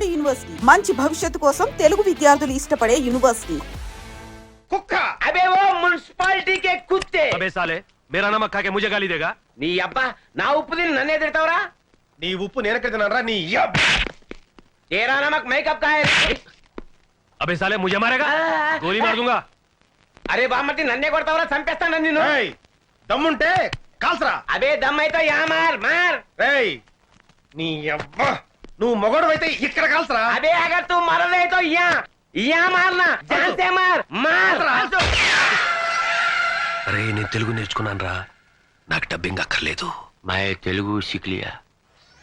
నాడు యూనివర్సిటీ మంచి భవిష్యత్తు కోసం తెలుగు విద్యార్థులు ఇష్టపడే యూనివర్సిటీ. కుక్క అబే ఓ మున్సిపాలిటీ కే కుత్తే అబే సాలే మేరా నమక్ ఖాకే ముझे గాలి దేగా. నీ అబ్బా నా ఉప్పు తిని నన్నే తిడతావురా? నీ ఉప్పు నేనెక్కడ తిన్నానరా నీ తేరా నమక్ మేకప్ కా హై. అబే సాలే ముझे మారేగా గోలీ మార్ दूंगा. అరే బామ్మటి నన్నే కొడతావురా? చంపేస్తాను నిన్ను. ఏయ్ దమ్ముంటే కాల్సరా. అబే దమ్ అయితే యా మార్ మార్. ఏయ్ నీ అబ్బా నువ్వు మొగడువైతే ఇక్కడ కాల్సరా. అబే అగర్ తూ మరదే తో యా యా మార్నా జాన్ సే మార్ మార్. అరే నేను తెలుగు నేర్చుకున్నాను రా, నాకు డబ్బింగ్ అక్కర్లేదు. मैं तेलुगु सीख लिया,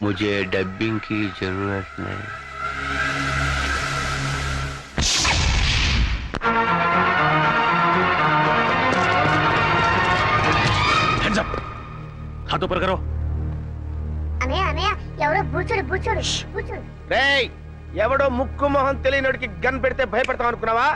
मुझे डबिंग की जरूरत नहीं. హ్యాండ్స్ అప్, हाथ ऊपर करो. అనయ్య అనయ్య ఎవరో బూచుడు బూచుడు బూచుడు. రేయ్ ఎవడో ముక్కు మొహం తెలియనోడికి గన్ పెడితే భయపడతాం అనుకున్నావా?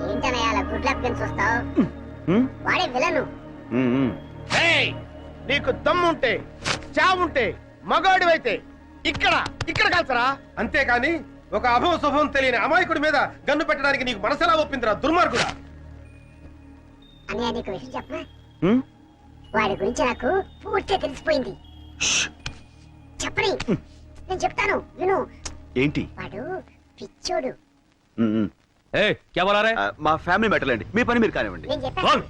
ఏంటనయ్య అలా గుడ్ లక్ గన్ చూస్తావు? వాడే విలను. రేయ్ నీకు దమ్ముంటే చావుంటే మగాడివైతే ఇక్కడ ఇక్కడ కాల్సరా. అంతేకాని ఒక అభవ శుభం తెలియని అమాయకుడి మీద గన్ను పెట్టడానికి నీకు మనసెలా ఒప్పిందిరా దుర్మార్గుడా. అనయ్య నీకు విషయం చెప్పనా? వాడి గురించి నాకు పూర్తిగా తెలిసిపోయింది. చెప్పని నేను చెప్తాను విను. ఏంటి? వాడు పిచ్చోడు. ఏ క్యా బోలా రే? మా ఫ్యామిలీ మ్యాటర్ అండి, మీ పని మీరు కానివ్వండి. నేను చెప్పాను.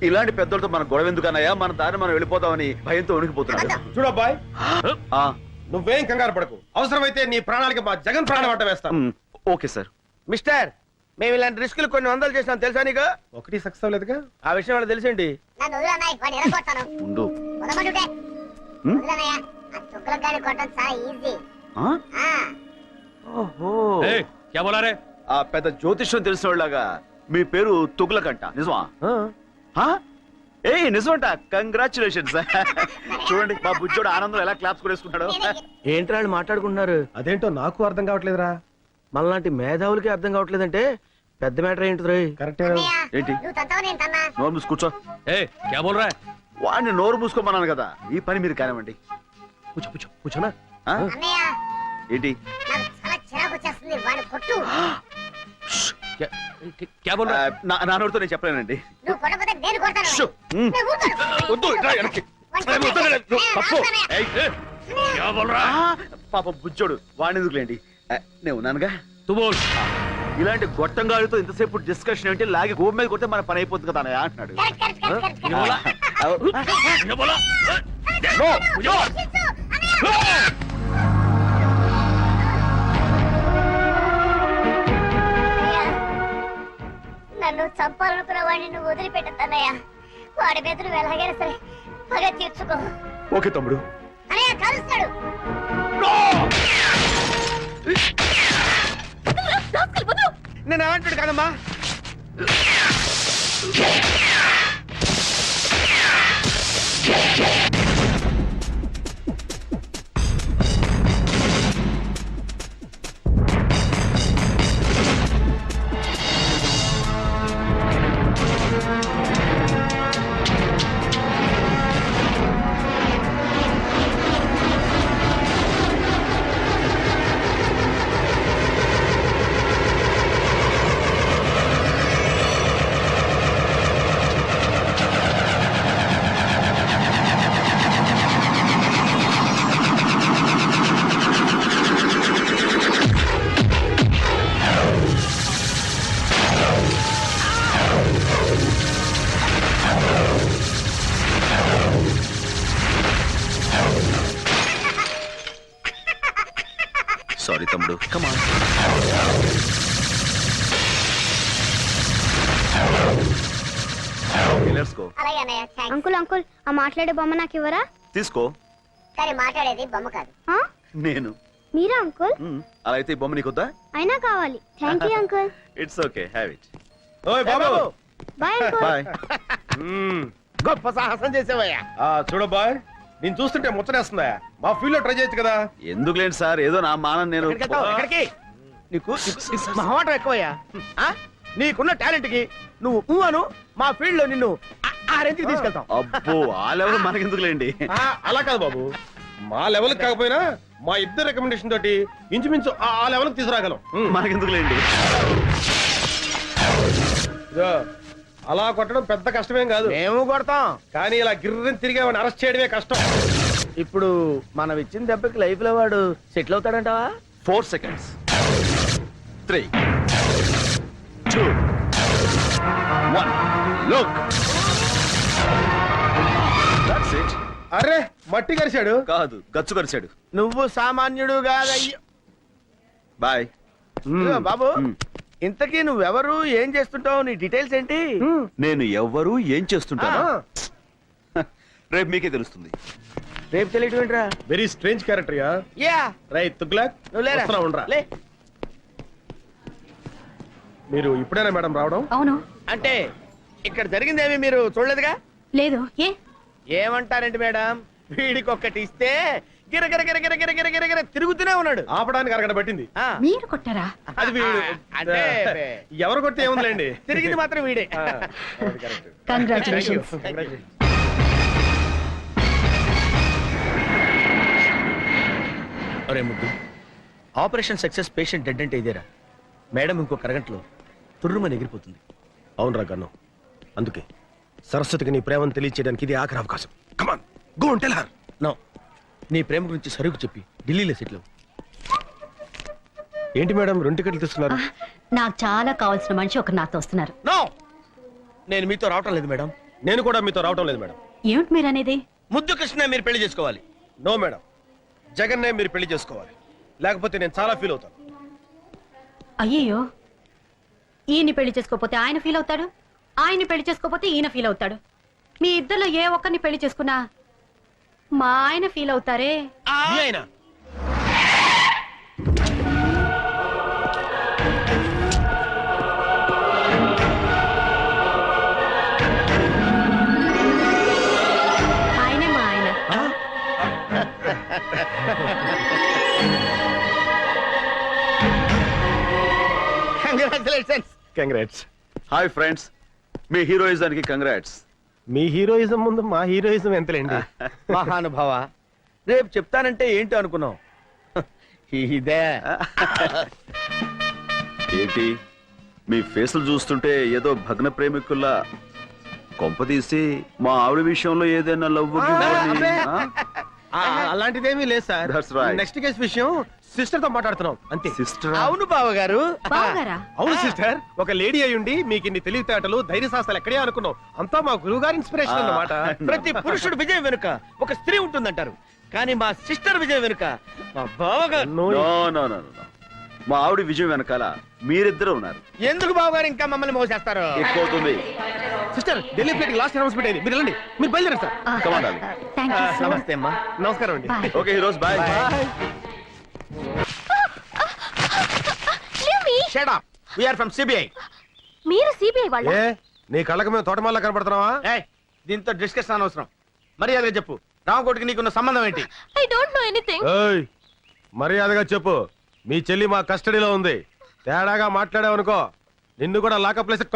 ఇలాంటి పెద్దలతో మన గొడవ ఎందుకన్నాయా, మన దారి మనం వెళ్ళిపోతామని భయంతో ఉనికిపోతున్నాడు. చూడబ్బాయ్ నువ్వేం కంగారు పడకు, అవసరమైతే నీ ప్రాణాలకి మా జగన్ ప్రాణం అడ్డ వేస్తాం. Okay sir. మిస్టర్ మేము ఇలాంటి రిస్కులు కొన్ని వందలు చేసినాం తెలుసా నీకు? ఒకటి సక్సెస్ అవ్వలేదుగా. ఆ విషయం వాళ్ళకి తెలిసిండి. నన్ను వదిలన్నాయి వాడిని ఎరగొడతాను. ఉండు. వదలమంటుంటే వదిలన్నయ్య. ఆ తుక్కల గాని కొట్టడం చాలా ఈజీ. ఓహో, ఏ క్యా బోలా రే? ఆ పెద్ద జ్యోతిష్యం తెలిసిన వాళ్ళగా మీ పేరు తుగ్లకంట, నిజమా? ఏ నిజమంట. కంగ్రాచులేషన్స్. చూడండి మా బుజ్జోడు ఆనందం ఎలా క్లాప్స్ కొనేసుకుంటాడు. ఏంటి వాళ్ళు మాట్లాడుకుంటున్నారు? అదేంటో నాకు అర్థం కావట్లేదురా. మనలాంటి మేధావులకి అర్థం కావట్లేదంటే పెద్ద మ్యాటర్ ఏంటి? కరెక్టే. ఏంటి? నువ్వు తంతావు నేను తన్నా. నోరు మూసి కూర్చో. ఏ క్యా బోల్ రా? వాడిని నోరు మూసుకోమన్నాను కదా, ఈ పని మీరు కానివ్వండి. కూర్చో కూర్చో కూర్చోనా. అన్నయ్య ఏంటి? నాకు చాలా చిరాకు వచ్చేస్తుంది. వాడిని కొట్టు. క్యా బోల్ రా? నా నోరుతో నేను చెప్పలేనండి. నువ్వు కొట్టకపోతే నేను కొడతాను. షో. నేను ఊరుకోను. వద్దు, ఇట్రా వెనక్కి. వాడిని వద్దు, తప్పు. ఏయ్, ఏ, క్యా బోల్ రా? పాప బుజ్జోడు, వాడిని ఎందుకులేండి, నేను ఉన్నానుగా. తు బోల్. ఇలాంటి గొట్టంగాడితో ఇంతసేపు డిస్కషన్ ఏంటి, లాగి గోపు మీద కొడితే మన పని అయిపోతుంది కదా అన్నయ్య అంటున్నాడు. Correct, correct, correct, correct. ముझे बोला मुझे बोला నో, నో. నన్ను చంపాలనుకున్న వాడిని నువ్వు వదిలిపెట్టద్దన్నయ్య. వాడి మీద నువ్వు ఎలాగైనా సరే పగ తీర్చుకో. ఓకే తమ్ముడు. అన్నయ్య కలుస్తాడు. నేను ఏమంటాడు కదమ్మా. సారీ తమ్ముడు. కమాన్. Let's go. అలాగే అన్నయ్య. థాంక్స్. అంకుల్ అంకుల్ ఆ మాట్లాడే బొమ్మ నాకు ఇవ్వరా? తీసుకో. కానీ మాట్లాడేది బొమ్మ కాదు. ఆ? నేను. మీరా అంకుల్? అలా అయితే ఈ బొమ్మ నీకొద్దా? అయినా కావాలి. Thank you uncle. It's okay, have it. ఓయ్ బాబు. Bye uncle. బాయ్. గొప్ప సాహసం చేసేవయ్యా. చూడబ్బాయ్ నేను చూస్తుంటే ముచ్చటేస్తుందా? మా ఫీల్డ్ లో ట్రై చేయొచ్చు కదా. ఎందుకు లేండి సార్, ఏదో నా మానం నేను. ఎక్కడికి నీకు మహమాటం ఎక్కువయ్యా. నీకున్న టాలెంట్ కి నువ్వు అను, మా ఫీల్డ్ లో నిన్ను ఆ రేంజ్కి తీసుకెళ్తాం. అబ్బో ఆ లెవెల్ మనకెందుకు లేండి. అలా కాదు బాబు, మా లెవెల్ కాకపోయినా మా ఇద్దరు రికమెండేషన్ తోటి ఇంచుమించు ఆ లెవెల్ తీసుకురాగలం. మనకెందుకు లేండి. ఇదో, అలా కొట్టడం పెద్ద కష్టమేం కాదు. మేము కొడతాం. కానీ ఇలా గిర్రని తిరిగి వాడిని అరెస్ట్ చేయడమే కష్టం. ఇప్పుడు మనం ఇచ్చిన దెబ్బకి లైఫ్ లో వాడు settle అవుతాడంటావా? 4 seconds. 3, 2, 1. Look. That's it. అరే మట్టి కరిశాడు. కాదు, గచ్చు కరిచాడు. నువ్వు సామాన్యుడు కాదయ్యో. బాయ్. ఇదిగో బాబు, ఇంతకీ నువ్వెవరు, ఏం చేస్తుంటావు, నీ డీటెయిల్స్ ఏంటి? నేను ఎవ్వరు ఏం చేస్తుంటాను రేపు మీకే తెలుస్తుంది. రేపు తెలియటం ఏంట్రా? Very strange character yeah. Yeah right Tughlaq, నువ్వు లేరా? వస్తున్నా, ఉండరా. లే. మీరు ఇప్పుడేనా మేడం రావడం? అవును. అంటే ఇక్కడ జరిగిందేమి మీరు చూడలేదుగా? లేదు. ఏ ఏమంటారేంటి మేడం, వీడికి ఒక్కటి ఇస్తే గిరగిర గిరగిర గిరగిర గిరగిర తిరుగుతూనే ఉన్నాడు. ఆపడానికి అరగడ పట్టింది. ఆ, మీరు కొట్టారా? అది వీడు. అంటే ఎవరు కొడితే ఏముందిలేండి, తిరిగింది మాత్రం వీడే. అది correct. కంగ్రాచులేషన్స్. అరే ముద్దు, ఆపరేషన్ సక్సెస్, పేషెంట్ డెడ్ అంటే ఇదేరా? మేడం ఇంకొక అరగంటలో తుర్రుమని ఎగిరిపోతుంది. అవునరా గన్ను, అందుకే సరస్వతికి నీ ప్రేమను తెలియచేయడానికి ఇది ఆఖరి అవకాశం. Come on, go and tell her. No, నీ ప్రేమ గురించి సరుకు చెప్పి ఢిల్లీలో సెటిల్ అవ్వు. ఏంటి మేడం 2 టికెట్లు తీసుకున్నారు? నాకు చాలా కావాల్సిన మనిషి ఒకరు నాతో వస్తున్నారు. నో, నేను మీతో రావటం లేదు మేడం. నేను కూడా మీతో రావటం లేదు మేడం. ఏమిటి మీరు అనేది? ముద్దు కృష్ణ మీరు పెళ్లి చేసుకోవాలి. నో మేడం, జగన్నే మీరు పెళ్లి చేసుకోవాలి, లేకపోతే నేను చాలా ఫీల్ అవుతాను. అయ్యయ్యో, ఈయన్ని పెళ్లి చేసుకోపోతే ఆయన ఫీల్ అవుతాడు, ఆయన్ని పెళ్లి చేసుకోపోతే ఈయన ఫీల్ అవుతాడు. మీ ఇద్దరిలో ఏ ఒక్కరిని పెళ్లి చేసుకున్నా మా ఆయన ఫీల్ అవుతారే. మీ ఆయన? ఆయనే మా ఆయన. కంగ్రాచులేషన్స్. కంగ్రాట్స్. హాయ్ ఫ్రెండ్స్, మీ హీరోయిజానికి కంగ్రాట్స్. మీ హీరోయిజం ముందు మా హీరోయిజం ఎంతలేండి. మహానుభావ, రేపు చెప్తానంటే ఏంటో అనుకున్నావు. ఇదే ఏంటి మీ ఫేసులు చూస్తుంటే ఏదో భగ్న ప్రేమికుల్లా, కొంపదీసి మా ఆవిడ విషయంలో ఏదైనా లవ్ అలాంటిదేమీ లేదు sir. That's right. Next case విషయం సిస్టర్ తో మాట్లాడుతున్నాం అంతే. సిస్టర్? అవును బావగారు. బావగారా? అవును సిస్టర్, ఒక లేడీ అయ్యుండి మీకు ఇన్ని తెలివితేటలు ధైర్య సాహసాలు ఎక్కడే అనుకున్నాం. అంతా మా గురువు గారి ఇన్స్పిరేషన్ అన్నమాట. ప్రతి పురుషుడు విజయం వెనుక ఒక స్త్రీ ఉంటుందంటారు, కానీ మా సిస్టర్ విజయం వెనుక మా బావగారు. నో నో నో నో, మా ఆవిడ విజయం వెనకాల మీరిద్దరు ఉన్నారు. ఎందుకు బావగారు ఇంకా మమ్మల్ని మోసేస్తారు? ఎక్కువ అవుతుంది. Sister, Delhi flight last announcement అయింది, మీరు వెళ్ళండి. మీరు బయలుదేరండి sir. Come on, darling. Thank you so much. నమస్తే అమ్మా. నమస్కారం అండి. Bye. Okay heroes, bye. Shut up. We are from CBI. మీరు సిబిఐ వాళ్ళ? ఏ నీ కళ్ళకి మేము తోటమాల కనపడుతున్నావా? ఏయ్, దీంతో డిస్కషన్ అనవసరం. మర్యాదగా చెప్పు, రామకోటికి నీకున్న సంబంధం ఏంటి? I don't know anything. ఏయ్, మర్యాదగా చెప్పు. మీ చెల్లి మా కస్టడీలో ఉంది. తేడాగా మాట్లాడావనుకో నిన్ను కూడా లాకప్ ప్లేస్.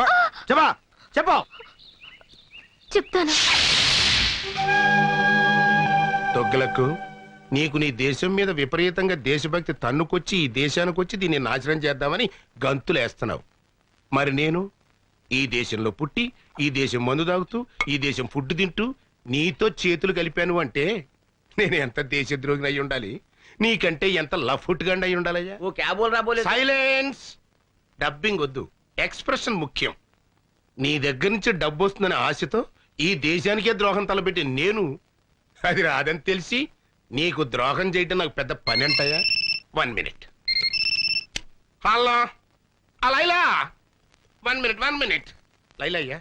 చెప్పా చెప్పు. చెప్తాను. తొగ్గులకు నీకు నీ దేశం మీద విపరీతంగా దేశభక్తి తన్నుకొచ్చి ఈ దేశానికి వచ్చి దీన్ని నాశనం చేద్దామని గంతులేస్తున్నావు. మరి నేను ఈ దేశంలో పుట్టి ఈ దేశం మందు తాగుతూ ఈ దేశం ఫుడ్ తింటూ నీతో చేతులు కలిపాను అంటే నేను ఎంత దేశద్రోహిని అయి ఉండాలి, నీకంటే ఎంత లఫ్ట్ గండి అయి ఉండాలయ్యా. ఓ క్యాబోల్ రాబోలే. సైలెన్స్. డబ్బింగ్ వద్దు, ఎక్స్ప్రెషన్ ముఖ్యం. నీ దగ్గర నుంచి డబ్బు వస్తుందనే ఆశతో ఈ దేశానికే ద్రోహం తలపెట్టి నేను అది రాదని తెలిసి నీకు ద్రోహం చేయటం నాకు పెద్ద పని అంటాయా? 1 minute. Hello Laila, 1 minute. Laila అయ్యా,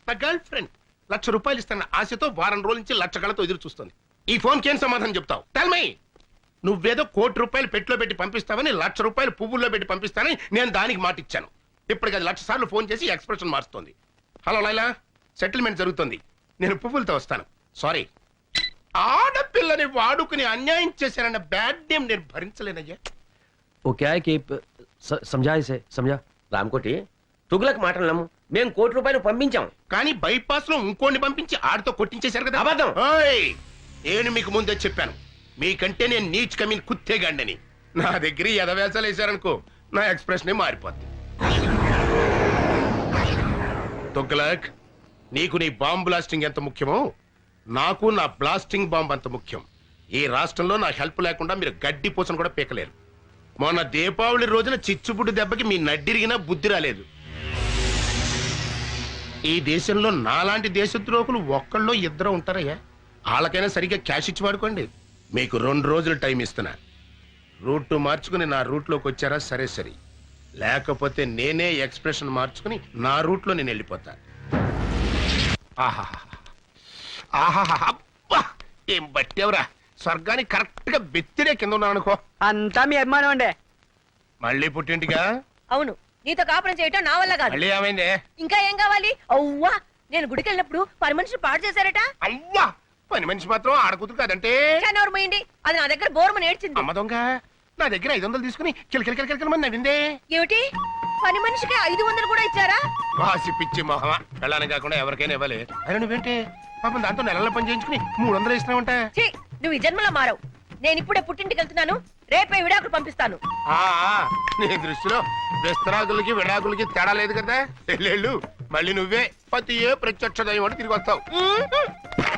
నా గర్ల్ ఫ్రెండ్ ₹1,00,000 ఇస్తాను ఆశతో వారం రోజుల నుంచి 1,00,000 కళతో ఎదురు చూస్తుంది. ఈ ఫోన్కి ఏం సమాధానం చెప్తావు? Tell me. నువ్వేదో ₹1,00,00,000 పెట్టులో పెట్టి పంపిస్తావని ₹1,00,000 పువ్వుల్లో పెట్టి పంపిస్తానని నేను దానికి మాట ఇచ్చాను. ఇప్పటికి అది 1,00,000 సార్లు ఫోన్ చేసి ఎక్స్ప్రెషన్ మారుస్తుంది. హలో లైలా, సెటిల్మెంట్ జరుగుతుంది, నేను పువ్వులతో వస్తాను. సారీ. ఆడపిల్లని వాడుకుని అన్యాయం చేశారన్న బ్యాడ్ నేమ్ నేను భరించలేనయ్యా. वो क्या है कि समझा इसे समझा రామకోటి తుగులకు మాటలు నమ్ము. మేము ₹1 పంపించాం. కానీ బైపాస్ లో ఇంకోని పంపించి ఆడితో కొట్టించేశారు కదా. అబద్ధం. ఓయ్, నేను మీకు ముందే చెప్పాను, మీకంటే నేను నీచ్ కమీన్ కుత్తేగాండని. నా దగ్గర ఎదవేసాలు వేశారనుకో, నా ఎక్స్ప్రెషన్ మారిపోద్ది. తుగ్లక్, నీకు నీ బాంబ్ బ్లాస్టింగ్ ఎంత ముఖ్యమో నాకు నా బ్లాస్టింగ్ బాంబ్ అంత ముఖ్యం. ఈ రాష్ట్రంలో నా హెల్ప్ లేకుండా మీరు గడ్డి పూసను కూడా పీకలేరు. మొన్న దీపావళి రోజున చిచ్చుబుడ్డు దెబ్బకి మీ నడ్డిరిగినా బుద్ధి రాలేదు. ఈ దేశంలో నాలాంటి దేశద్రోహులు ఒక్కళ్ళో ఇద్దరు ఉంటారయ్యా. వాళ్ళకైనా సరిగ్గా క్యాష్ ఇచ్చి వాడుకోండి. మీకు 2 రోజులు టైం ఇస్తున్నా. రూట్ మార్చుకుని నా రూట్లోకి వచ్చారా సరే సరే, లేకపోతే నేనే ఎక్స్ప్రెషన్ మార్చుకుని నా రూట్లో నేను వెళ్ళిపోతా. అబ్బా, ఏం బట్టేవరా, స్వర్గానికి కరెక్ట్ గా బెత్తిరే కింద ఉన్నాను అనుకో. అంతా మీ అభిమానం అండి. మళ్ళీ పుట్టింటిగా? అవును, నీతో కాపురం చేయటం నా వల్ల కాదు. మళ్ళీ ఏమైంది? ఇంకా ఏం కావాలి? అవ్వా, నేను గుడికి వెళ్ళినప్పుడు పని మనిషి పాడు చేశారట. అవ్వా, పని మనిషి మాత్రం ఆడకూతురు కాదంటే. పోయింది, అది నా దగ్గర బోర్మని ఏడ్చింది. అమ్మ దొంగ, నా దగ్గర 500 తీసుకుని కిలకిలకిలకిలకిలమని నవ్విందే. ఏమిటి, పని మనిషికి 500 కూడా ఇచ్చారా? వాసి పిచ్చి మొహమా, వెళ్ళాలని కాకుండా ఎవరికైనా ఇవ్వాలి. అయినా నువ్వేంటే పాపం దాంతో నెలల పని చేయించుకుని 300 ఇస్తున్నావంట. ఛీ, నువ్వు ఈ జన్మలో మారవు. నేను ఇప్పుడే పుట్టింటికి వెళ్తున్నాను, రేపే విడాకులు పంపిస్తాను. నీ దృష్టిలో విస్తరాకులకి విడాకులకి తేడా లేదు కదా. వెళ్ళు, మళ్ళీ నువ్వే పతి ఏ ప్రత్యక్ష దైవం అని తిరిగి వస్తావు.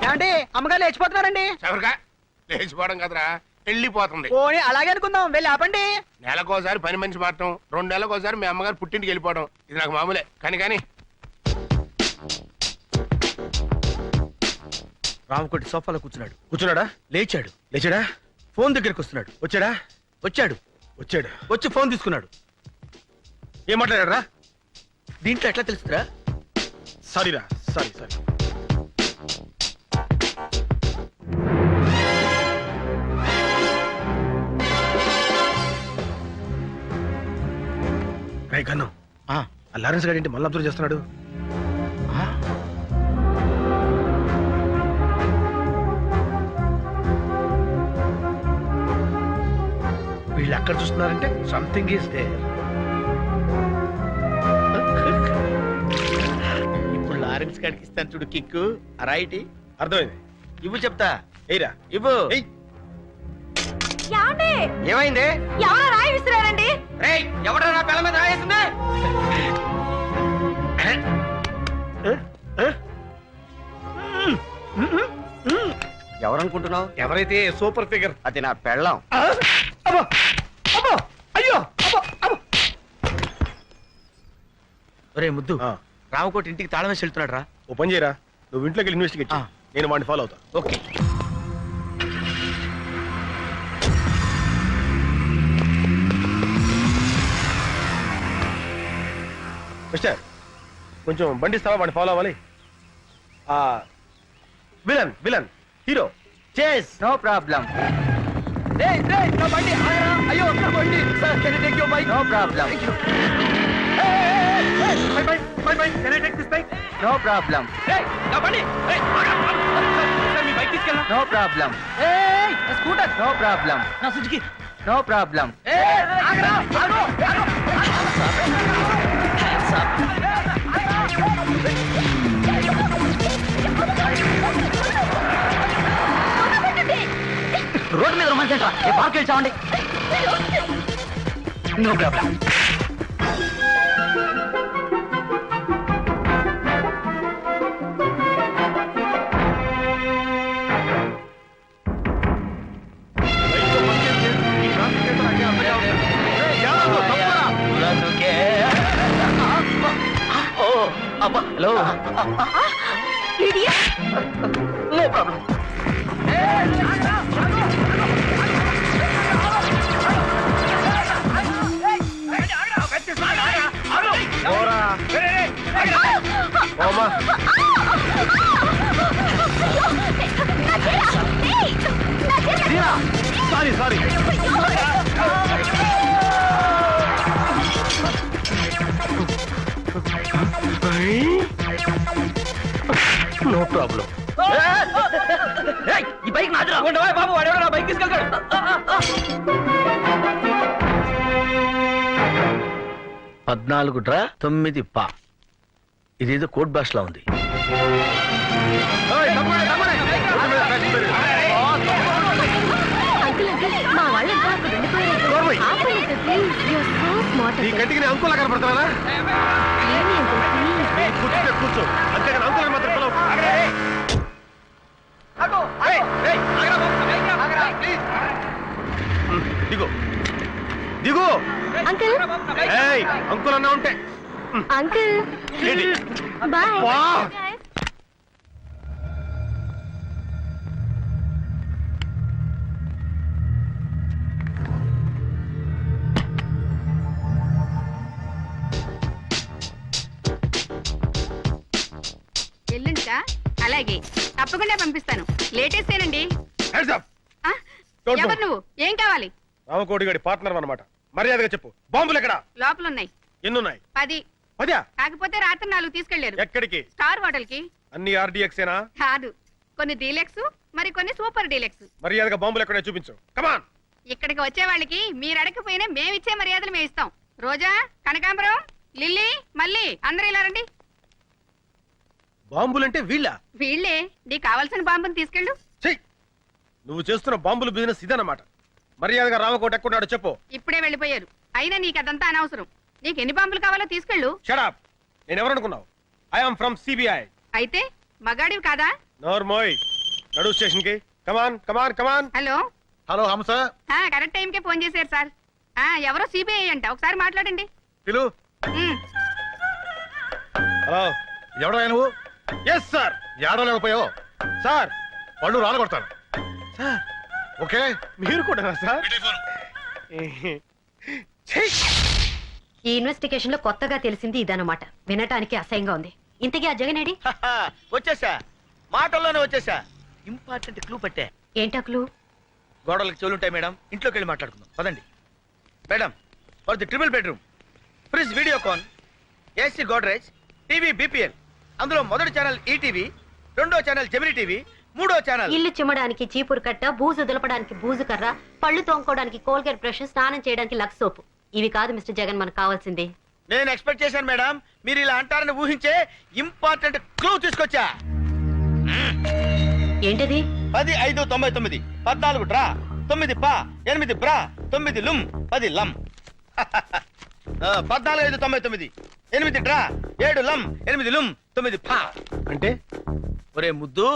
ఏమండి, అమ్మగారు లేచిపోతున్నారండి. ఎవరికా లేచిపోవడం కదరా, వెళ్ళిపోతుంది. పోనీ అలాగే అనుకుందాం, వెళ్ళి ఆపండి. నెలకోసారి పని మనిషి మారటం, 2 నెలలకోసారి మీ అమ్మగారు పుట్టింటికి వెళ్ళిపోవడం, ఇది నాకు మామూలే. కానీ రామకోటి సోఫాలో కూర్చున్నాడు. కూర్చున్నాడా? లేచాడు. లేచాడా? ఫోన్ దగ్గరికి వస్తున్నాడు. వచ్చాడా? వచ్చాడు. వచ్చాడు. వచ్చి ఫోన్ తీసుకున్నాడు. ఏం మాట్లాడారా? దీంట్లో ఎట్లా తెలుస్తుందా? సారీరా, సారీ. కన్నం, ఆ లారెన్స్ గారు ఏంటి మళ్ళీ అబ్జర్వ్ చేస్తున్నాడు? వీళ్ళు ఎక్కడ చూస్తున్నారంటే సంథింగ్ ఈస్ దేర్. ఇప్పుడు లారెన్స్ గారికి ఇస్తాను చూడు కిక్కు. రైట్, అర్థమైంది. ఇవ్వు చెప్తా. ఏరా ఇవ్వు. ఏమైంది? ఎవరో రాయి విసిరారండి. ఎవడరా నా పిల్ల మీద రాయేసింది? ఎవరనుకుంటున్నావు? ఎవరైతే సూపర్ ఫిగర్. అది నా పెళ్ళం. ఒరే ముద్దు, రామకోటి ఇంటికి తాళం వేసి వెళ్తున్నాడు రా. ఓ పని చేయరా, నువ్వు ఇంట్లోకి వెళ్ళి ఇన్వెస్టిగేట్ చేయి. నేను వాడిని ఫాలో అవుతా. ఓకే. మిస్టర్, కొంచెం బండి ఇస్తావా? వాడిని ఫాలో అవ్వాలి. Villain hero. Chase. No problem. నా బండి ఆగరా. అయ్యో, నా బండి. Sir, can you take your bike? No problem. Thank you. My bike. Can I take this bike? No problem. నా బండి. సార్, మీ బైక్ తీసుకెళ్ళనా? No problem. నా స్కూటర్. No problem. నా సుజుకి. No problem. ఆగరా. ఆగు. రోడ్డు మీద రొమాన్స్ ఏంట్రా? ఏ పార్క్ వెళ్ళామండి. No problem. Hello. No problem. Sorry. No problem. ఈ బైక్ ఉండవా బాబు, వాడెవడో నా బైక్ తీసుకెళ్తాడు. 14 డ్రా 9 పా. ఇదేదో కోడ్ భాషలో ఉంది. ఏయ్, తప్పకుండా, తప్పకుండా. రోడ్డు మీద ట్రాఫిక్ పెరిగింది. అంకుల్ అంకుల్ మా వాళ్ళంతా అక్కడ ఉండిపోయారు నోర్మై. ఆపండి uncle please you're so smart నీ కంటికి నేను అంకుల్లా కనపడుతున్నానా? ఏమి అంకుల్ ప్లీజ్ కూర్చుంటే కూర్చో, అంతేగాని అంకుల్ మాత్రం పిలవకు. దిగు దిగు. అంకుల్ ఏయ్, అంకుల్ అన్నా ఉంటే అంకుల్ ఏంటి? బాయ్ వా. ఎల్లుంటా అలాగే తప్పకుండా పంపిస్తాను. లేటెస్ట్ ఏనండి. Hands up. Don't ఎవరు move. నువ్వు? ఏం కావాలి? రామకోటి గడి పార్ట్నర్ అన్నమాట. మర్యాదగా చెప్పు, బాంబులు ఎక్కడా? లోపలున్నాయి. ఎన్నున్నాయి? 10. 10? కాకపోతే రాత్రి 4 తీసుకెళ్లారు. ఎక్కడికి? స్టార్ హోటల్ కి. అన్ని ఆర్డీఎక్సేనా? కాదు, కొన్ని డీలక్స్, మరి కొన్ని సూపర్ డీలక్స్. మర్యాదగా బాంబులు ఎక్కడా చూపించు. కమాన్. ఇక్కడికి వచ్చే వాళ్ళకి మీరు అడగకపోయినా మేమిచ్చే మర్యాదలు మేము ఇస్తాం. రోజా, కనకాంబరం, లిల్లీ, మళ్ళీ అందరూ ఇలా రండి. బాంబులంటే వీళ్ళ? వీళ్ళే. నీకు కావాల్సిన బాంబుని తీసుకెళ్ళు. చెయ్, నువ్వు చేస్తున్న బాంబుల బిజినెస్ ఇదన్నమాట. మర్యాదగా రామకోట ఎక్కడున్నాడో చెప్పు. ఇప్పుడే వెళ్ళిపోయారు. అయినా నీకు అదంతా అనవసరం. నీకు ఎన్ని బాంబులు కావాలో తీసుకెళ్ళు. షడప్. నేను ఎవరనుకున్నావు? I'm from CBI. అయితే మగాడివి కాదా? నోర్మోయ్, నడు స్టేషన్ కి. Come on come on come on. Hello. Hello Hamsa. Correct టైంకే ఫోన్ చేశారు సార్. ఎవరో సిబిఐ అంట, ఒకసారి మాట్లాడండి. పిలు. ఉమ్. హలో, ఎవడో నువ్వు? Yes sir. ఏడలేకపోయావు సార్, పళ్ళు రాలగొడతాను సార్. ఓకే, మీరు కూడా సార్. ఈ ఇన్వెస్టిగేషన్ లో కొత్తగా తెలిసింది ఇదన్నమాట. వినటానికి అసహ్యంగా ఉంది. ఇంతకీ ఆ జగనేడి? వచ్చేసా, మాటల్లోనే వచ్చేసా. ఇంపార్టెంట్ క్లూ పట్టే. ఏంటా క్లూ? గోడలకు చెవులుంటాయి మేడం, ఇంట్లోకి వెళ్ళి మాట్లాడుకుందాం పదండి. Madam, for the triple bedroom, fridge Videocon, AC Godrej, TV BPL. అందులో మొదటి ఛానల్ ఈటీవీ, రెండో ఛానల్ జెమిని టీవీ, మూడో ఛానల్. ఇల్లు చిమ్మడానికి చీపురు కట్ట, బూజు దులపడానికి బూజు కర్ర, పళ్ళు తోముకోవడానికి కోల్గేట్ బ్రష్, స్నానం చేయడానికి లక్స్ సోపు. ఇవి కాదు మిస్టర్ జగన్ మనకు కావాల్సింది. నేను ఎక్స్పెక్ట్ చేశాను మేడం, మీరు ఇలా అంటారని ఊహించే ఇంపార్టెంట్ క్లూ తీసుకొచ్చా. ఏంటది? 10-5-99, 14 డ్రా, 9 పా, 8 బ్రా, 9 లుమ్, 10 లమ్. 14-5-99, 8 డ్రా, 7 లమ్, 8 లుమ్, 9 పా. అంటే ఒరే ముద్దు,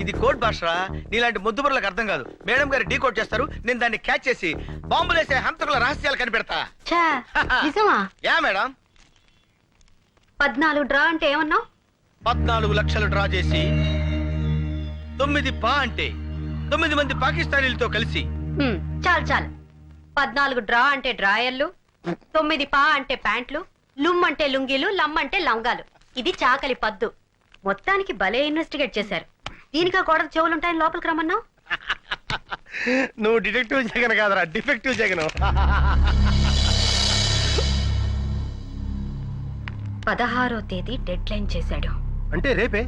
ఇది కోడ్ భాషరా. నీలాంటి ముద్దు బుర్రలకు అర్థం కాదు. మేడం గారు డీ కోడ్ చేస్తారు, నేను దాన్ని క్యాచ్ చేసి బాంబులేసే హంతకుల రహస్యాలు కనిపెడతా. ఛా, నిజమా? Yeah madam. 14 డ్రా అంటే ఏమన్నావు? 14 లక్షలు డ్రా చేసి 9 పా అంటే 9 మంది పాకిస్తానీలతో కలిసి. చాలు చాలు. 14 డ్రా అంటే డ్రాయర్లు, 9 పా అంటే ప్యాంట్లు, లుమ్ అంటే లుంగీలు, లమ్ అంటే లంగాలు. ఇది చాకలి పద్దు. మొత్తానికి భలే ఇన్వెస్టిగేట్ చేశారు. దీనికా గోడకు చెవులుంటాయని లోపలికి రమ్మన్నావు? నువ్వు డిటెక్టివ్ జగన్ కాదరా, డిఫెక్టివ్ జగన్. 16వ తేదీ డెడ్ లైన్ చేశాడు. అంటే రేపే?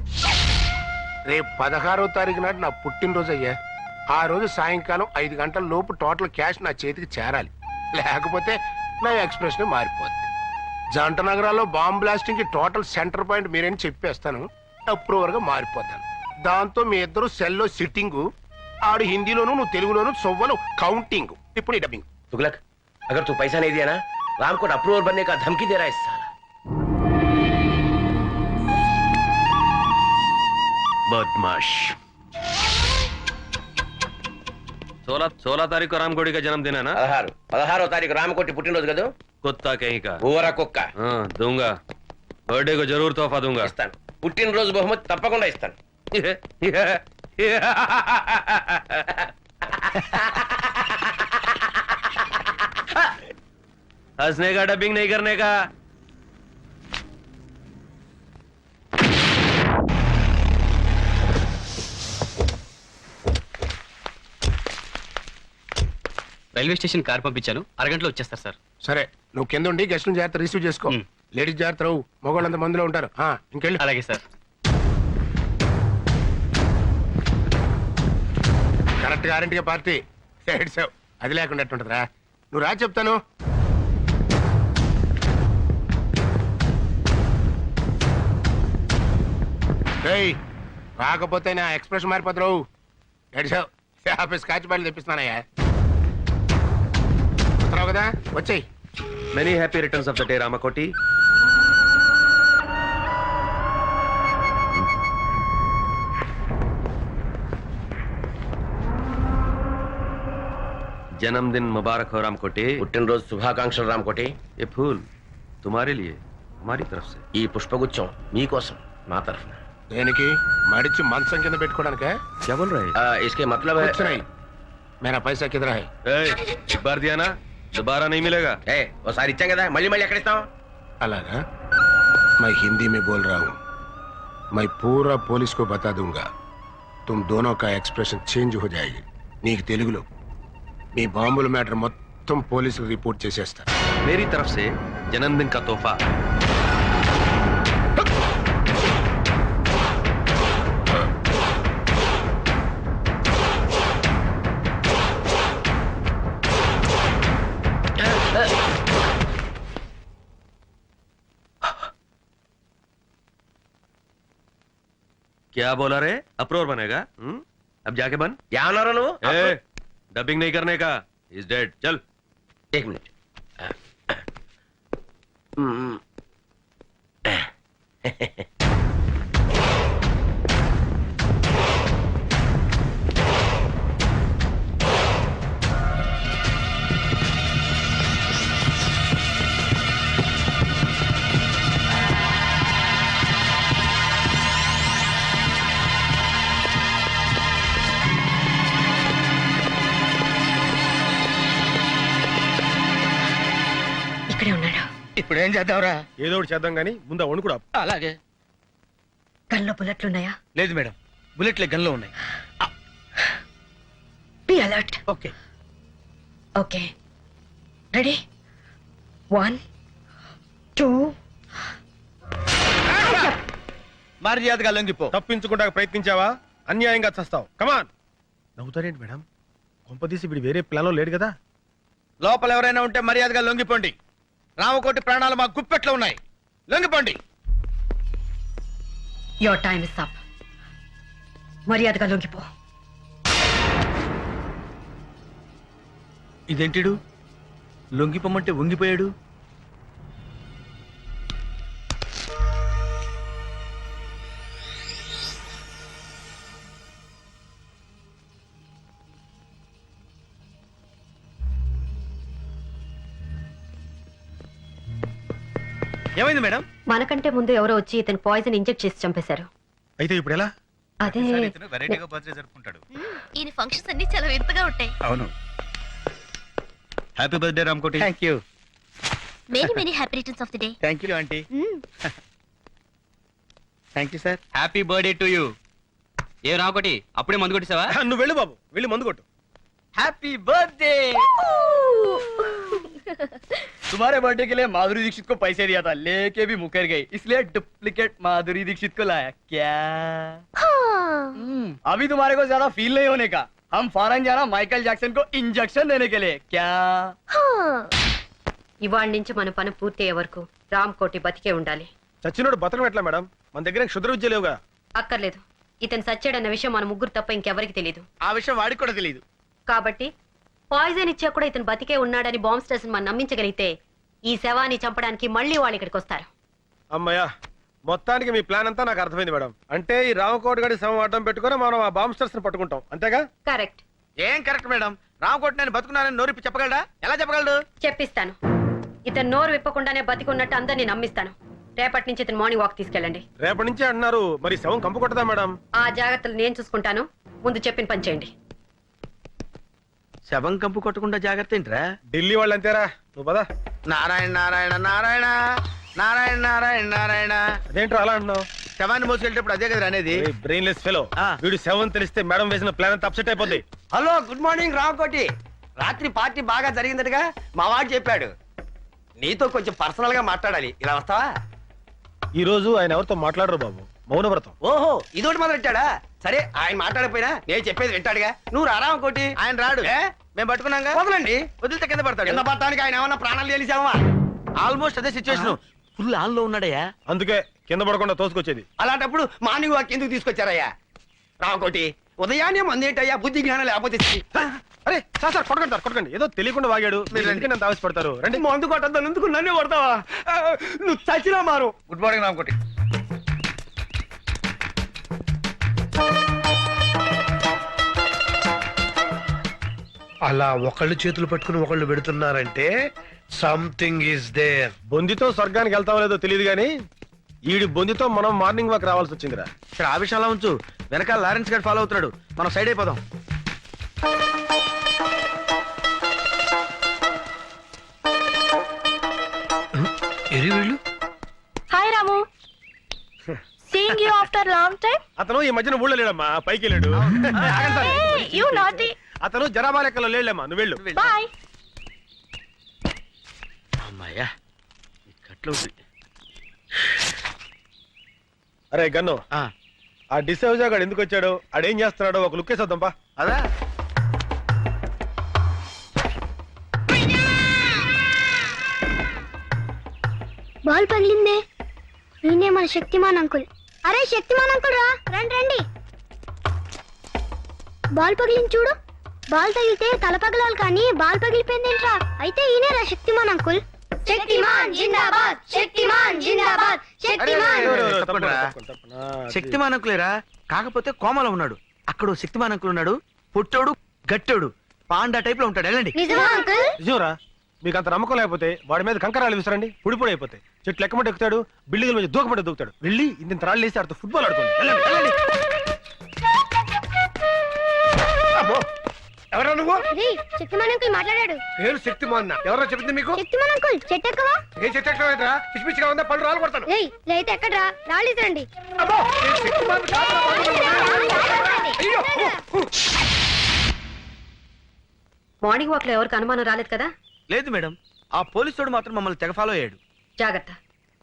రేపు 16వ తారీఖు నాడు నా పుట్టినరోజు అయ్యా. ఆ రోజు సాయంకాలం 5 గంటల లోపు టోటల్ క్యాష్ నా చేతికి చేరాలి. లేకపోతే నా ఎక్స్ప్రెషన్ మారిపోద్ది. జంట నగరాల్లో బాంబ్ బ్లాస్టింగ్ కి టోటల్ సెంటర్ పాయింట్ మీరేని చెప్పేస్తాను. అప్రూవర్ గా మారిపోతాను. దాంతో మీ ఇద్దరు సెల్లో సిట్టింగు, ఆడు హిందీలోను నువ్వు తెలుగులోను సొవ్వలు కౌంటింగ్. ఇప్పుడు ఈ డబ్బింగ్. तुगलक, अगर तू पैसा नहीं दिया ना, राम को अप्रूवल बनने का धमकी दे रहा है इस साला। बदमाश। 16 तारीख को रामकोटी का जन्मदिन है ना? 16 तारीख रामकोटी పుట్టినరోజు కదా. कुत्ता कहीं का। ఊర కుక్క. दूंगा, बर्थडे को जरूर तोहफा दूंगा। ఇస్తాను, పుట్టినరోజు బహుమతి తప్పకుండా ఇస్తాను. हंसने का, डबिंग नहीं करने का। రైల్వే స్టేషన్ కార్ పంపించాను, అరగంటలో వచ్చేస్తారు సార్. సరే, నువ్వు కింద ఉండి గెస్ట్లను జాగ్రత్త రిసీవ్ చేసుకో. లేడీస్ జాగ్రత్త రావు, మగవాళ్ళంత మందిలో ఉంటారు. ఇంకెళ్ళి. అలాగే సార్. కరెక్ట్ గ్యారంటీగా పార్టీ ఏడ్చావు అది లేకుండా ఎట్టుంటదిరా నువ్వు రా చెప్తాను ఏయ్ రాకపోతే నా ఎక్స్ప్రెషన్ మారిపోతున్నావు ఏడ్చావు ఆఫీస్ కాచి బయలు తెప్పిస్తున్నానయ్యా వస్తున్నావు కదా వచ్చేయ్ many happy returns of the day Ramakoti. जन्मदिन मुबारक हो रामकोटी. పుట్టినరోజు శుభాకాంక్షలు రామకోటి. ये फूल तुम्हारे लिए हमारी तरफ से. ఈ పుష్పగుచ్చం మీకోసం మా తరఫున. దేనికి మడిచి మంచం కింద పెట్టుకోవడానికే क्या बोल रहे हैं? इसके मतलब है कुछ नहीं मेरा पैसा किधर है एक बार दिया ना दोबारा नहीं मिलेगा. ఒకసారి ఇచ్చాం కదా మళ్ళీ మళ్ళీ ఎక్కడ ఇస్తాం? అలాగా मैं हिंदी में बोल रहा हूँ मैं पूरा पुलिस को बता दूंगा तुम दोनों का एक्सप्रेशन चेंज हो जाएगी నీకు తెలుగులో మీ బాంబుల మ్యాటర్ మొత్తం పోలీసులు రిపోర్ట్ చేసేస్తా मेरी तरफ से जन्मदिन का तोहफा. क्या बोला रे? अप्रोर बनेगा? अब जाके बन. ఏమన్నారా నువ్వు? डबिंग नहीं करने का. Is dead. चल. एक मिनट. ఇక్కడే ఉన్నాడు. ఇప్పుడు ఏం చేద్దాంరా? ఏదో ఒకటి చేద్దాం కానీ ముందు ఆ వణుకుడు ఆపు. అలాగే. గన్లో బుల్లెట్లున్నాయా? లేదు మేడం, బుల్లెట్లే గన్లో ఉన్నాయి. Be alert. Okay okay ready 1 2 మర్యాదగా లొంగిపో. తప్పించుకుంటా ప్రయత్నించావా అన్యాయంగా చస్తావు. కమాన్. నవ్వుతారేంటి మేడం? కొంపదీసి వీడు వేరే ప్లాన్ లో లేడు కదా? లోపల ఎవరైనా ఉంటే మర్యాదగా లొంగిపోండి. రామకోటి ప్రాణాలు మా గుప్పెట్లో ఉన్నాయి. లొంగిపోండి. Your time is up. మర్యాదగా లొంగిపో. ఇదేంటిడు లొంగిపోమంటే వంగిపోయాడు? ఏమైంది మేడం? మనకంటే ముందు ఎవరో వచ్చి ఇతను పాయిజన్ ఇంజెక్ట్ చేసి చంపేశారు. అయితే ఇప్పుడు ఎలా? అదే వెరైటీగా బర్త్డే జరుపుకుంటాడు. ఈయన ఫంక్షన్స్ అన్ని చాలా వింతగా ఉంటాయి. అవును. Happy birthday Ramakoti. Thank you. Many many happy returns of the day. Thank you aunty. Thank you sir. Happy birthday to you. ఏ రాకొటి అప్పుడే మందు కొట్టేసావా? నువ్వు వెళ్ళు బాబు, వెళ్ళి మందు కొట్టు. Happy birthday. तुम्हारे बर्थडे के लिए माधुरी दीक्षित को पैसे दिया था, लेके भी मुकर गई, इसलिए डुप्लीकेट माधुरी दीक्षित को लाया। क्या अभी तुम्हारे को ज्यादा फील नहीं होने का, हम फॉरेन जाना माइकल जैक्सन को इंजेक्शन देने के लिए। क्या ఇవాళ నుంచి మన పని పూర్తయ్యే వరకు రామకోటి బతికే ఉండాలి. చచ్చినోడు బతకం ఎట్లా మేడం? మన దగ్గర క్షుద్ర విద్య లేవుగా. అక్కర్లేదు, ఇతను సచ్చాడన్న విషయం మన ముగ్గురు తప్ప ఇంకెవరికి తెలియదు. ఆ విషయం వాడికి కూడా తెలియదు. కాబట్టి పాయిజన్ ఇచ్చా కూడా ఇతను బతికే ఉన్నాడని బాంబ్ స్టేషన్ మనం నమ్మించగలిగితే ఈ శవాన్ని చంపడానికి మళ్ళీ వాళ్ళు ఇక్కడికి వస్తారు. అమ్మయ్యా, మొత్తానికి మీ ప్లాన్ అంతా నాకు అర్థమైంది మేడం. అంటే ఈ రామకోటి గడి శవం అడ్డం పెట్టుకుని మనం ఆ బాంబ్ స్టర్స్ పట్టుకుంటాం, అంతేగా? కరెక్ట్. ఏం కరెక్ట్ మేడం? రామకోటి నేను బతుకున్నానని నోరిప్పి చెప్పగలడా? ఎలా చెప్పగలడు? చెప్పిస్తాను. ఇతను నోరు విప్పకుండానే బతికున్నట్టు అందరినీ నమ్మిస్తాను. రేపటి నుంచి ఇతను మార్నింగ్ వాక్ తీసుకెళ్ళండి. రేపటి నుంచి అంటున్నారు, మరి శవం కంపు కొట్టదా మేడం? ఆ జాగ్రత్తలు నేను చూసుకుంటాను. ముందు చెప్పిన పని చేయండి. శవం కంపు కొట్టకుండా జాగ్రత్త ఏంట్రా? ఢిల్లీ వాళ్ళు అంతేరా, నువ్వు పదా. నారాయణ నారాయణ నారాయణ నారాయణ నారాయణ నారాయణ. అదేంట్రా అలా అంటున్నావు? శవాన్ని మోసుకెళ్ళేటప్పుడు అదే కదా అనేది. Brainless fellow. వీడు శవం తెలిస్తే మేడం వేసిన ప్లాన్ అంతా అప్సెట్ అయిపోద్ది. Hello, good morning Ramakoti. రాత్రి పార్టీ బాగా జరిగిందటగా మా వాడు చెప్పాడు. నీతో కొంచెం పర్సనల్ గా మాట్లాడాలి, ఇలా వస్తావా? ఈ రోజు ఆయన ఎవరితో మాట్లాడరు బాబు, మౌనవ్రతం. ఓహో, ఇదోటి మొదలెట్టాడా? సరే ఆయన మాట్లాడకపోయినా నేను చెప్పేది వింటాడుగా నువ్వు రారా ఇంకోటి ఆయన రాడు మేము పట్టుకున్నాగా వదలండి వదిలితే కింద పడతాడు కింద పడటానికి ఆయన ఏమన్నా ప్రాణాలు తెలిసావా ఆల్మోస్ట్ అదే సిచ్యువేషన్ ఫుల్ ఆన్ లో ఉన్నాడయ్యా అందుకే కింద పడకుండా తోసుకొచ్చేది. అలాంటప్పుడు మార్నింగ్ వాక్ ఎందుకు తీసుకొచ్చారయ్యా రామకోటి ఉదయాన్నే మందేటయ్యా బుద్ధి జ్ఞానం లేకపోతే అరే సార్ కొట్టకండి ఏదో తెలియకుండా వాగాడు. మీరు ఎందుకు నన్ను ఆవేశపడతారు? రండి. మందు కొట్టద్దాను ఎందుకు నన్నే కొడతావా నువ్వు చచ్చినా మారు. Good morning Ramakoti. అలా ఒకళ్ళు చేతులు పట్టుకుని ఒకళ్ళు పెడుతున్నారంటే సంథింగ్ ఈస్ దేర్. బొందితో స్వర్గానికి వెళ్తామో లేదో తెలియదు కానీ ఈడి బొందితో మనం మార్నింగ్ వాక్ రావాల్సి వచ్చిందిరా. ఇక్కడ ఆ విషయంలో ఉంచు వెనకాల లారెన్స్ గారు ఫాలో అవుతున్నాడు మనం సైడ్ అయిపోదాం. ఎరి వీళ్ళు hi Ramu seeing you after long time. అతను ఈ మధ్యన ఊళ్ళో లేడమ్మా, పైకి వెళ్ళాడు. You naughty. అతను జనాభా లెక్కలో లేడమ్మా, నువ్వు వెళ్ళు. బై. అమ్మాయ్యా ఈ కట్లు అరే గన్ను, ఆ డిసౌజా గాడు ఎందుకు వచ్చాడు, ఆడేం చేస్తున్నాడో ఒక లుక్ వేసేద్దాంపా. అదా బాల్ పగిలిందే. నేనే మన శక్తిమాన్ అంకుల్. అరే శక్తిమాన్ అంకుల్ రా, రండి రండి. బాల్ పగిలింది చూడు. బాల్ తగిలితే తల పగలాలి కానీ బాల్ పగిలిపోయిందేంట్రా? అయితే ఈయనేరా శక్తిమాన్ అంకుల్. శక్తిమాన్ జిందాబాద్, శక్తిమాన్ జిందాబాద్, శక్తిమాన్. శక్తిమాన్ అంకులేరా, కాకపోతే కోమలో ఉన్నాడు. అక్కడ శక్తిమాన్ అంకుల్ ఉన్నాడు, పొట్టోడు గట్టోడు పాండా టైప్ లో ఉంటాడు. వెళ్ళండి. నిజమా అంకుల్? నిజంరా, మీకు అంత నమ్మకం లేకపోతే వాడి మీద కంకరాలు విసరండి, పొడి పొడి అయిపోతాయి. చెట్లు ఎక్కమంటే ఎక్కుతాడు, బిల్డింగ్ మీద దూకమంటే దూకుతాడు. వెళ్ళి ఇంత రాళ్ళు వేసి ఆడుతూ ఫుట్బాల్ ఆడుకోండి. వెళ్ళండి, వెళ్ళండి. ఎవరా నువ్వు? రే శక్తిమాన్ అంకుల్ మాట్లాడాడు. పేరు శక్తిమాన్. ఎవరో చెప్పింది మీకు? శక్తిమాన్ అంకుల్ చెట్టు ఎక్కవా? ఏ చెట్టు ఎక్కడరా? పిచ్చి పిచ్చిగా ఉందా? పళ్ళు రాలు కొడతాను. రేయ్ లేతే ఎక్కడ్రా? రాళ్ళు ఇసరండి. అబ్బో, నేను శక్తిమాన్ కాదురా బాబు. అయ్యో. మార్నింగ్ వాక్ లో ఎవరికి అనుమానం రాలేదు కదా? లేదు మేడం, ఆ పోలీసుడు మాత్రం మమ్మల్ని తెగ ఫాలో అయ్యాడు. జాగ్రత్త.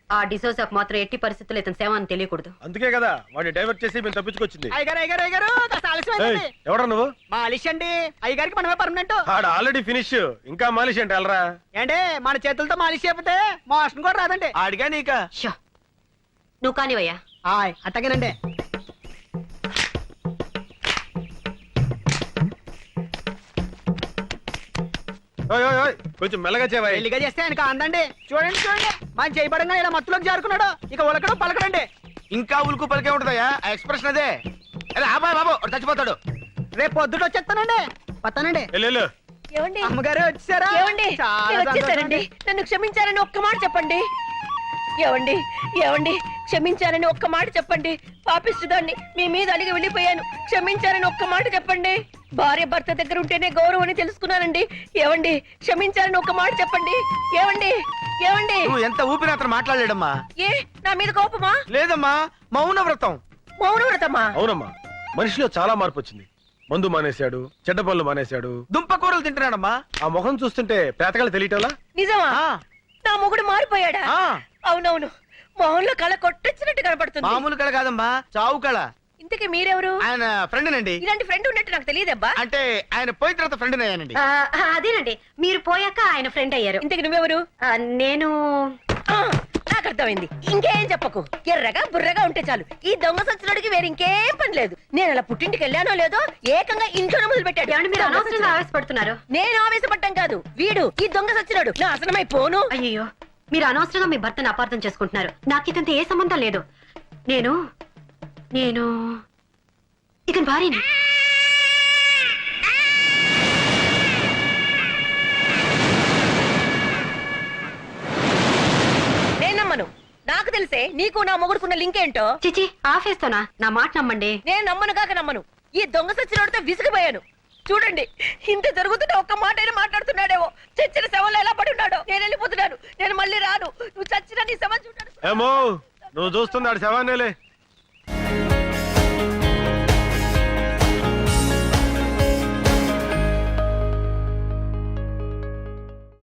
ఆ డిసోజాకు మాత్రం ఎట్టి పరిస్థితుల్లో ఇతని సేవ అని తెలియకూడదు. అందుకే కదా వాడిని డైవర్ట్ చేసి మేము తప్పించుకొచ్చింది. అయ్యగారు ఏయ్, ఎవడా నువ్వు? మాలిష్ అండి, అయ్యగారికి మనమే పర్మనెంట్. ఆడ ఆల్రెడీ ఫినిష్, ఇంకా మాలిష్ అంటే వెళ్ళరా. ఏంటే మన చేతులతో మాలిష్ చేయకపోతే మోషన్ కూడా రాదండి. ఆడిగా నీక షో, నువ్వు కానివయ్యా. అట్టగేనండి. ఓయ్, ఓయ్, ఓయ్, కొంచెం మెల్లగా చేవా. పెళ్లిగా చేస్తే ఆయనకు అందండి. చూడండి చూడండి, మన చేయబడంగా ఇలా మత్తులోకి జారుకున్నాడు. ఇక ఉలకడం పలకడండి. ఇంకా ఉలుకు పలికే ఉంటుందయ్యా ఆ ఎక్స్ప్రెషన్ అదే. అబ్బాయి బాబు చచ్చిపోతాడు. రేపు పొద్దుట వచ్చేస్తానండి. వస్తానండి. వెళ్ళు. ఏమండి అమ్మగారు వచ్చారా? ఏమండి నేను వచ్చేసానండి. నన్ను క్షమించారని ఒక్క మాట చెప్పండి. ఏమండి ఏమండి క్షమించారని ఒక్క మాట చెప్పండి. పాపిస్తుదాన్ని మీ మీద అలిగి వెళ్ళిపోయాను. క్షమించారని ఒక్క మాట చెప్పండి. భార్య భర్త దగ్గర ఉంటేనే గౌరవం అని తెలుసుకున్నానండి. ఏమండి క్షమించారని ఒక్క మాట చెప్పండి. ఏమండి ఏమండి నువ్వు ఎంత ఊపిరి అతను మాట్లాడలేడమ్మా. ఏ నా మీద కోపమా? లేదమ్మా, మౌన వ్రతం. మౌన వ్రతమా? అవునమ్మా, మనిషిలో చాలా మార్పు వచ్చింది. మందు మానేశాడు, చెడ్డ పనులు మానేశాడు, దుంప కూరలు తింటున్నాడమ్మా. ఆ ముఖం చూస్తుంటే పేతకాలు తెలియటంలా. నిజమా? ఆ. నా మొగుడు మారిపోయాడా? ఆ. అవునవును, మొహంలో కళ కొట్టొచ్చినట్టు కనపడుతుంది. మామూలు కళ కాదమ్మా, చావు కళ. ఇంతకీ మీరెవరు? ఆయన ఫ్రెండ్ నండి. ఇలాంటి ఫ్రెండ్ ఉన్నట్టు నాకు తెలియదబ్బా. అంటే ఆయన పోయిన తర్వాత ఫ్రెండ్ అయ్యానండి. అదేనండి, మీరు పోయాక ఆయన ఫ్రెండ్ అయ్యారు. ఇంతకి నువ్వెవరు? నేను నాకు అర్థమైంది. ఇంకేం చెప్పకు. ఎర్రగా బుర్రగా ఉంటే చాలు. ఈ దొంగ సచ్చినడికి వేరే ఇంకేం పని లేదు. నేను అలా పుట్టింటికి వెళ్ళానో లేదో ఏకంగా ఇంట్లోనే మొదలు పెట్టాడు. ఏమండి మీరు అనవసరంగా ఆవేశపడుతున్నారు? నేను ఆవేశపడ్డం కాదు, వీడు ఈ దొంగ సచ్చినాడు నా అసలమైపోను. అయ్యో, మీరు అనవసరంగా మీ భర్తను అపార్థం చేసుకుంటున్నారు. నాకు ఇదంతా ఏ సంబంధం లేదు. నేను ఇతని భార్యని. నేను నమ్మను. నాకు తెలిసే నీకు నా మొగుడుకున్న లింక్ ఏంటో. చిచి, ఆఫేస్తోనా? నా మాట నమ్మండి. నేను నమ్మను కాక నమ్మను. ఈ దొంగ సచ్చినోడితో విసిగిపోయాను. చూడండి, ఇంత జరుగుతుంటే ఒక్క మాట అయినా మాట్లాడుతున్నాడేమో. చచ్చిన శవంలో ఎలా పడి ఉన్నాడో. నేను వెళ్ళిపోతున్నాను. నేను మళ్ళీ రాను. నువ్వు చచ్చిన నీ శవం చూడాను. ఏమో నువ్వు చూస్తున్నాడు శవాన్నేలే.